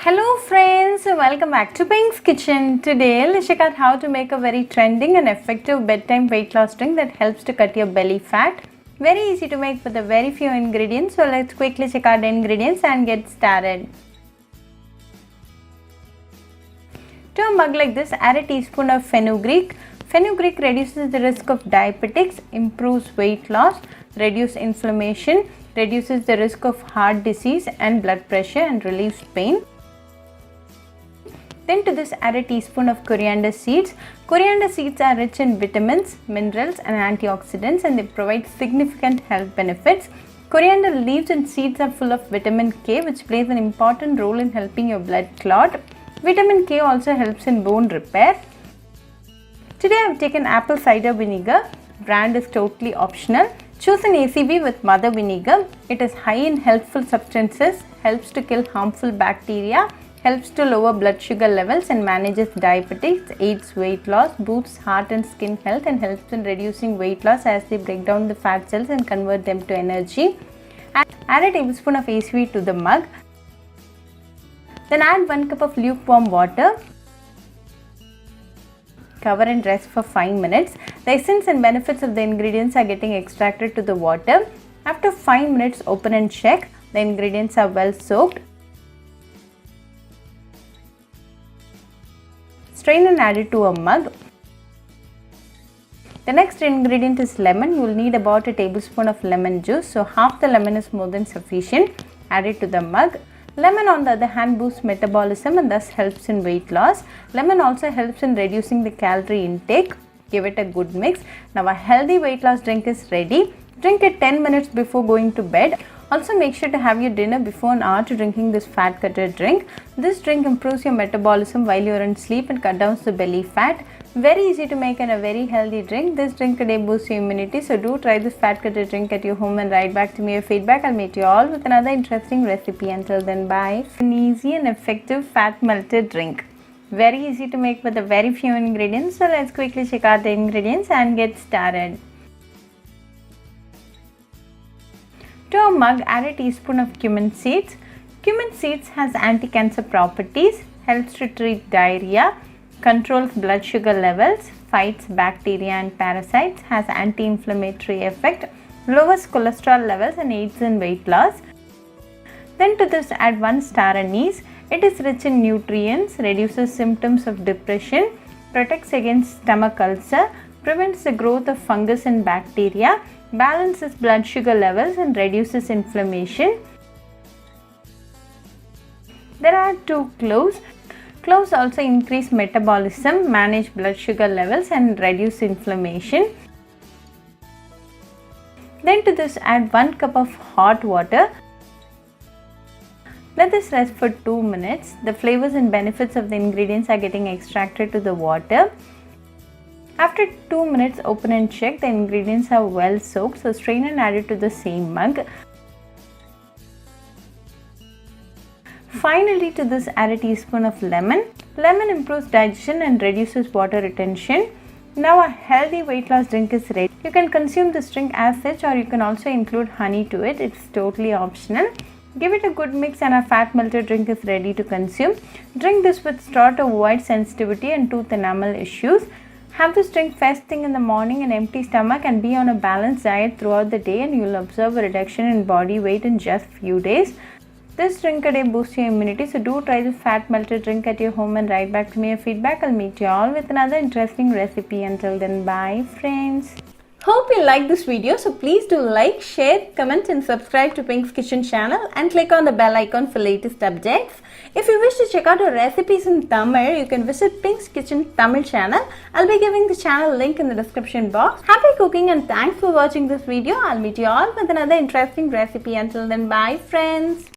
Hello friends, welcome back to Pink's Kitchen. Today let's check out how to make a very trending and effective bedtime weight loss drink that helps to cut your belly fat. Very easy to make with a very few ingredients. So let's quickly check out the ingredients and get started. To a mug like this, add a teaspoon of fenugreek. Fenugreek reduces the risk of diabetics, improves weight loss, reduces inflammation, reduces the risk of heart disease and blood pressure, and relieves pain. Then to this, add a teaspoon of coriander seeds. Coriander seeds are rich in vitamins, minerals and antioxidants, and they provide significant health benefits. Coriander leaves and seeds are full of vitamin K, which plays an important role in helping your blood clot. Vitamin K also helps in bone repair. Today I have taken apple cider vinegar. Brand is totally optional. Choose an ACV with mother vinegar. It is high in healthful substances, helps to kill harmful bacteria, helps to lower blood sugar levels and manages diabetes, aids weight loss, boosts heart and skin health, and helps in reducing weight loss as they break down the fat cells and convert them to energy. Add a tablespoon of ACV to the mug. Then add 1 cup of lukewarm water. Cover and rest for 5 minutes. The essence and benefits of the ingredients are getting extracted to the water. After 5 minutes, open and check. The ingredients are well soaked. Strain and add it to a mug. The next ingredient is lemon. You will need about a tablespoon of lemon juice. So half the lemon is more than sufficient. Add it to the mug. Lemon on the other hand boosts metabolism and thus helps in weight loss. Lemon also helps in reducing the calorie intake. Give it a good mix. Now a healthy weight loss drink is ready. Drink it 10 minutes before going to bed. Also make sure to have your dinner before an hour to drinking this fat cutter drink. This drink improves your metabolism while you are in sleep and cut down the belly fat. Very easy to make and a very healthy drink. This drink today boosts your immunity. So do try this fat cutter drink at your home and write back to me your feedback. I'll meet you all with another interesting recipe. Until then, bye. An easy and effective fat melter drink. Very easy to make with a very few ingredients. So let's quickly check out the ingredients and get started. To a mug, add a teaspoon of cumin seeds. Cumin seeds has anti-cancer properties, helps to treat diarrhea, controls blood sugar levels, fights bacteria and parasites, has anti-inflammatory effect, lowers cholesterol levels and aids in weight loss. Then to this, add 1 star anise. It is rich in nutrients, reduces symptoms of depression, protects against stomach ulcer, prevents the growth of fungus and bacteria, balances blood sugar levels and reduces inflammation. There are 2 cloves. Cloves also increase metabolism, manage blood sugar levels and reduce inflammation. Then to this, add 1 cup of hot water. Let this rest for 2 minutes. The flavors and benefits of the ingredients are getting extracted to the water. After 2 minutes, open and check. The ingredients are well soaked, so strain and add it to the same mug. Finally, to this, add a teaspoon of lemon. Lemon improves digestion and reduces water retention. Now a healthy weight loss drink is ready. You can consume this drink as such, or you can also include honey to it. It's totally optional. Give it a good mix and a fat melter drink is ready to consume. Drink this with straw to avoid sensitivity and tooth enamel issues. Have this drink first thing in the morning, an empty stomach, and be on a balanced diet throughout the day, and you will observe a reduction in body weight in just few days. This drink today boosts your immunity, so do try this fat melter drink at your home and write back to me your feedback. I'll meet you all with another interesting recipe. Until then, bye friends. Hope you like this video, so please do like, share, comment and subscribe to Pink's Kitchen channel and click on the bell icon for latest updates. If you wish to check out our recipes in Tamil, you can visit Pink's Kitchen Tamil channel. I'll be giving the channel link in the description box. Happy cooking and thanks for watching this video. I'll meet you all with another interesting recipe. Until then, bye friends.